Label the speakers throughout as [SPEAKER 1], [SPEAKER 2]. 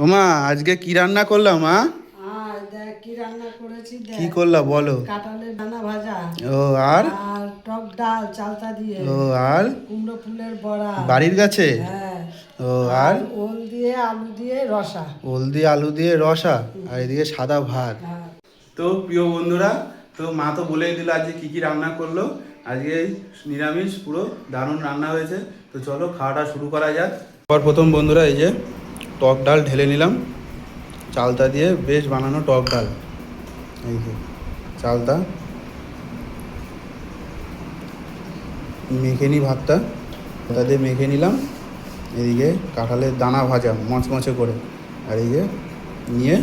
[SPEAKER 1] ওমা আজকে কি রান্না করলাম মা?
[SPEAKER 2] দেখ কি রান্না করেছি দেখ।
[SPEAKER 1] কি করলা বলো?
[SPEAKER 2] কাঁঠালের দানা ভাজা।
[SPEAKER 1] ও আর
[SPEAKER 2] আর টক ডাল চালতা দিয়ে।
[SPEAKER 1] ও আর
[SPEAKER 2] কুমড়ো ফুলের বড়া।
[SPEAKER 1] বাড়ির কাছে?
[SPEAKER 2] হ্যাঁ।
[SPEAKER 1] ও আর
[SPEAKER 2] ওল দিয়ে আলু দিয়ে রসা।
[SPEAKER 1] ওল দিয়ে আলু দিয়ে রসা আর এদিকে সাদা ভাত।
[SPEAKER 2] হ্যাঁ।
[SPEAKER 1] তো প্রিয় বন্ধুরা, তো মা তো বলেই দিল আজকে কি কি রান্না করলো। আজকে নিরামিষ, পুরো দারুণ রান্না হয়েছে। তো চলো খাওয়াটা শুরু করা যাক। প্রথম বন্ধুরা এই যে টক ডাল ঢেলে নিলাম, চালতা দিয়ে বেশ বানানো টক ডাল। এই যে চালতা মেখে নিই, ভাতটা দিয়ে মেখে নিলাম। এদিকে কাঁঠালের দানা ভাজা মচমচে করে, আর এই যে নিয়ে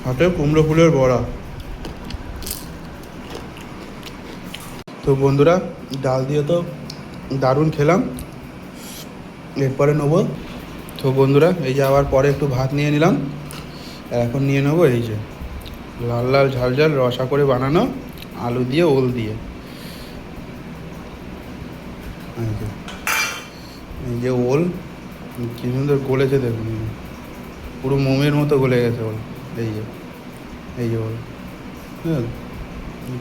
[SPEAKER 1] হাতে কুমড়ো ফুলের বড়া। তো বন্ধুরা ডাল দিয়ে তো দারুণ খেলাম, এরপরে নেবো। তো বন্ধুরা এই যে আবার পরে একটু ভাত নিয়ে নিলাম, আর এখন নিয়ে নেবো এই যে লাল লাল ঝাল ঝাল রসা করে বানানো আলু দিয়ে ওল দিয়ে। এই যে ওল কি সুন্দর গলেছে দেখুন, পুরো মোমের মতো গলে গেছে ওল। এই যে ওল, হ্যাঁ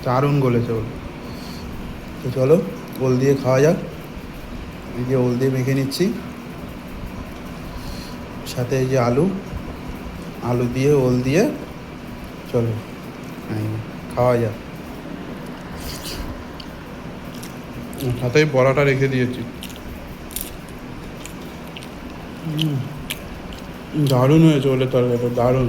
[SPEAKER 1] দারুণ গলেছে ওল। তো চলো ওল দিয়ে খাওয়া যাক। এই যে ওল দিয়ে মেখে নিচ্ছি, সাথে এই যে আলু দিয়ে ওল দিয়ে, চলো খাওয়া যাক। সাথে বড়াটা রেখে দিয়েছি। দারুণ হয়েছে ওলের তরকারিটা, দারুণ।